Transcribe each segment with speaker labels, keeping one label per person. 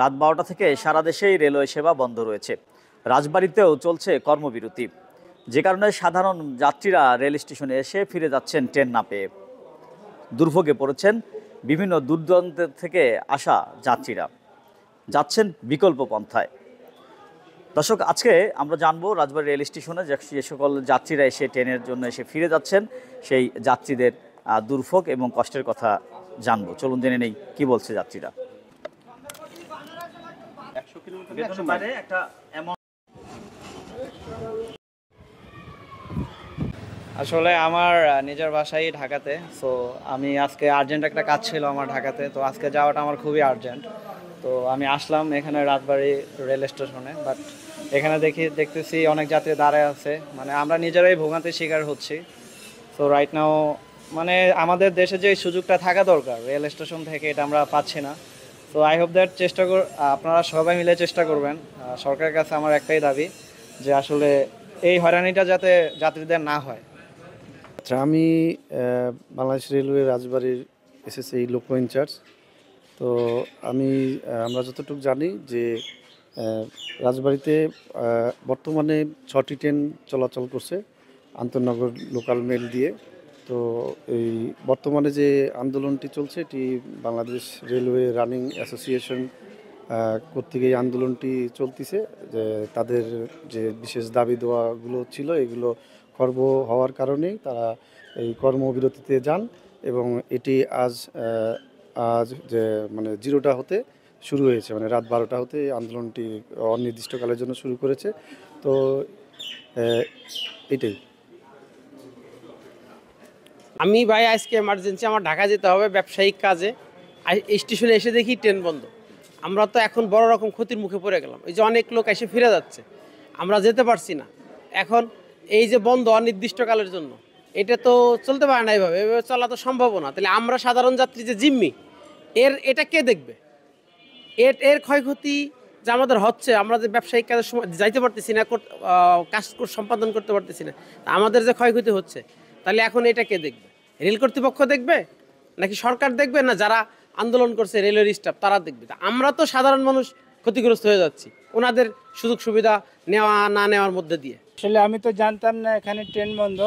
Speaker 1: রাত 12টা থেকে সারা দেশেই রেলওয়ে সেবা বন্ধ রয়েছে। রাজবাড়ীতেও চলছে কর্মবিরতি, যে কারণে সাধারণ যাত্রীরা রেল স্টেশনে এসে ফিরে যাচ্ছেন ট্রেন না পেয়ে। দুর্ভোগে পড়েছেন বিভিন্ন দূরদূরান্ত থেকে আসা যাত্রীরা, যাচ্ছেন বিকল্প পন্থায়। দর্শক, আজকে আমরা জানবো রাজবাড়ী রেল স্টেশনে যে সকল যাত্রীরা এসে ট্রেনের জন্য এসে ফিরে যাচ্ছেন সেই যাত্রীদের দুর্ভোগ এবং কষ্টের কথা জানবো। চলুন জেনে নেই কি বলছে যাত্রীরা।
Speaker 2: আসলে আমার নিজের বাসাই ঢাকাতে, সো আমি আজকে আর্জেন্ট একটা কাজ ছিল আমার ঢাকাতে, তো আজকে যাওয়াটা আমার খুবই আর্জেন্ট। তো আমি আসলাম এখানে রাজবাড়ী রেল স্টেশনে, বাট এখানে দেখতেছি অনেক যাত্রী দাঁড়ায় আছে, মানে আমরা নিজেরাই ভোগান্তির শিকার হচ্ছি। সো রাইট নাও মানে আমাদের দেশে যে সুযোগটা থাকা দরকার রেল স্টেশন থেকে, এটা আমরা পাচ্ছি না। তো আই হোপ দ্যাট আপনারা সবাই মিলে চেষ্টা করবেন। সরকারের কাছে আমার একটাই দাবি যে আসলে এই হয়রানিটা যাতে যাত্রীদের না হয়।
Speaker 3: আচ্ছা, আমি বাংলাদেশ রেলওয়ে রাজবাড়ির এসএসসি লোকো ইনচার্জ। তো আমরা যতটুকু জানি যে রাজবাড়িতে বর্তমানে 6টি ট্রেন চলাচল করছে আন্তনগর লোকাল মেল দিয়ে। তো এই বর্তমানে যে আন্দোলনটি চলছে এটি বাংলাদেশ রেলওয়ে রানিং অ্যাসোসিয়েশন কর্তৃক এই আন্দোলনটি চলতেছে, যে তাদের যে বিশেষ দাবি দেওয়াগুলো ছিল এগুলো খর্ব হওয়ার কারণেই তারা এই কর্মবিরতিতে যান, এবং এটি আজ যে মানে 0টা হতে শুরু হয়েছে, মানে রাত 12টা হতে আন্দোলনটি অনির্দিষ্টকালের জন্য শুরু করেছে। তো এটাই।
Speaker 4: আমি ভাই আজকে এমার্জেন্সি আমার ঢাকা যেতে হবে ব্যবসায়িক কাজে। স্টেশনে এসে দেখি ট্রেন বন্ধ। আমরা তো এখন বড় রকম ক্ষতির মুখে পড়ে গেলাম। এই যে অনেক লোক এসে ফিরে যাচ্ছে, আমরা যেতে পারছি না। এখন এই যে বন্ধ অনির্দিষ্টকালের জন্য, এটা তো চলতে পারে না, এভাবে চলা তো সম্ভব না। তাহলে আমরা সাধারণ যাত্রী যে জিম্মি, এটা কে দেখবে? এর ক্ষয়ক্ষতি যে আমাদের হচ্ছে, আমরা যে ব্যবসায়িক কাজের সময় যাইতে পারতেছি না, কাজ সম্পাদন করতে পারতেছি না, আমাদের যে ক্ষয়ক্ষতি হচ্ছে, তাহলে এখন এটা কে দেখবে? রেল কর্তৃপক্ষ দেখবে, নাকি সরকার দেখবে, না যারা আন্দোলন করছে রেলের স্টাফ তারা দেখবে? আমরা তো সাধারণ মানুষ ক্ষতিগ্রস্ত হয়ে যাচ্ছি ওনাদের সুযোগ সুবিধা নেওয়া না নেওয়ার মধ্যে দিয়ে।
Speaker 5: আসলে আমি তো জানতাম না এখানে ট্রেন বন্ধ।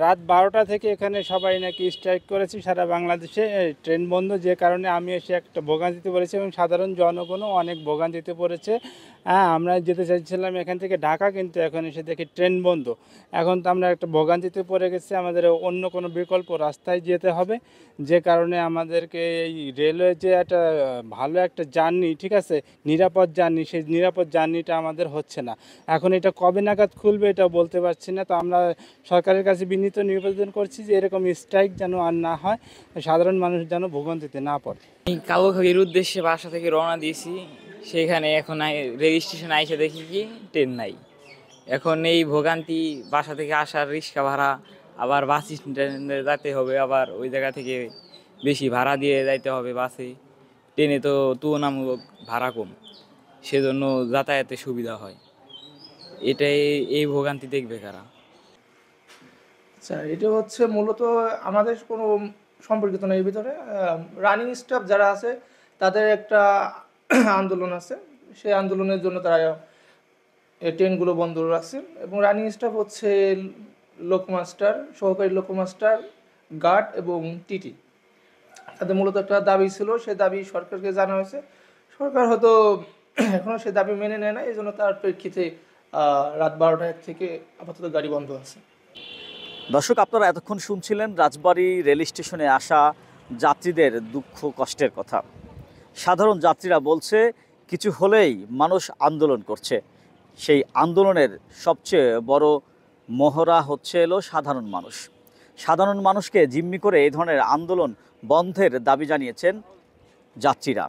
Speaker 5: রাত 12টা থেকে এখানে সবাই নাকি স্ট্রাইক করেছে, সারা বাংলাদেশে ট্রেন বন্ধ, যে কারণে আমি এসে একটা ভোগান্তিতে পড়েছি এবং সাধারণ জনগণও অনেক ভোগান্তিতে পড়েছে। হ্যাঁ, আমরা যেতে চাইছিলাম এখান থেকে ঢাকা, কিন্তু এখন এসে দেখি ট্রেন বন্ধ। এখন তো আমরা একটা ভোগান্তিতে পড়ে গেছি, আমাদের অন্য কোনো বিকল্প রাস্তায় যেতে হবে, যে কারণে আমাদেরকে এই রেলওয়ে যে একটা ভালো একটা জার্নি, ঠিক আছে, নিরাপদ জার্নি, সেই নিরাপদ জার্নিটা আমাদের হচ্ছে না। এখন এটা কবে নাগাদ খুলবে এটা বলতে পারছি না। তো আমরা সরকারের কাছে বিনীত নিবেদন করছি যে এরকম স্ট্রাইক যেন আর না হয়, সাধারণ মানুষ যেন ভোগান্তিতে না পড়ে।
Speaker 6: আমি কালুখাগির উদ্দেশ্যে বাসা থেকে রওনা দিয়েছি, সেখানে এখন রেল স্টেশনে এসে দেখি কি ট্রেন নাই। এখন এই ভোগান্তি, বাসা থেকে আসার রিক্সা ভাড়া, আবার বাস স্ট্যান্ডে যেতে হবে, আবার ওই জায়গা থেকে বেশি ভাড়া দিয়ে যাইতে হবে বাসে। ট্রেনে তো তুলনামূলক ভাড়া কম, সেজন্য যাতায়াতে সুবিধা হয়। এটাই, এই ভোগান্তি দেখবে কারা?
Speaker 7: আচ্ছা, এটা হচ্ছে মূলত আমাদের কোনো সম্পর্কিত নেই। ভিতরে রানিং স্টাফ যারা আছে তাদের একটা আন্দোলন আছে, সেই আন্দোলনের জন্য তারা এই ট্রেনগুলো বন্ধ রাখছে। এবং রানিং স্টাফ হচ্ছে লোকমাস্টার, সহকারী লোকমাস্টার, গার্ড এবং টিটি। তাদের মূলত একটা দাবি ছিল, সেই দাবি সরকারকে জানা হয়েছে। সরকার হয়তো এখনও সে দাবি মেনে নেয় না, এই জন্য তার প্রেক্ষিতে রাত 12টা থেকে আপাতত গাড়ি বন্ধ আছে।
Speaker 1: দর্শক, আপনারা এতক্ষণ শুনছিলেন রাজবাড়ী রেল স্টেশনে আসা যাত্রীদের দুঃখ কষ্টের কথা। সাধারণ যাত্রীরা বলছে কিছু হলেই মানুষ আন্দোলন করছে। সেই আন্দোলনের সবচেয়ে বড় মহড়া হচ্ছে সাধারণ মানুষ। সাধারণ মানুষকে জিম্মি করে এই ধরনের আন্দোলন বন্ধের দাবি জানিয়েছেন যাত্রীরা।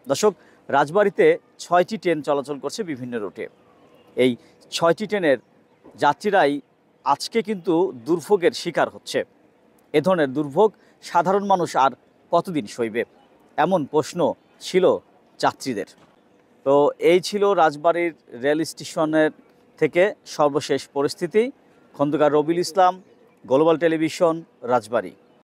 Speaker 1: দর্শক, রাজবাড়ীতে 6টি ট্রেন চলাচল করছে বিভিন্ন রুটে। এই 6টি ট্রেনের যাত্রীরাই আজকে কিন্তু দুর্ভোগের শিকার হচ্ছে। এ ধরনের দুর্ভোগ সাধারণ মানুষ আর কতদিন সইবে, এমন প্রশ্ন ছিল যাত্রীদের। তো এই ছিল রাজবাড়ীর রেল স্টেশনের থেকে সর্বশেষ পরিস্থিতি। খন্দকার রবিউল ইসলাম, গ্লোবাল টেলিভিশন, রাজবাড়ী।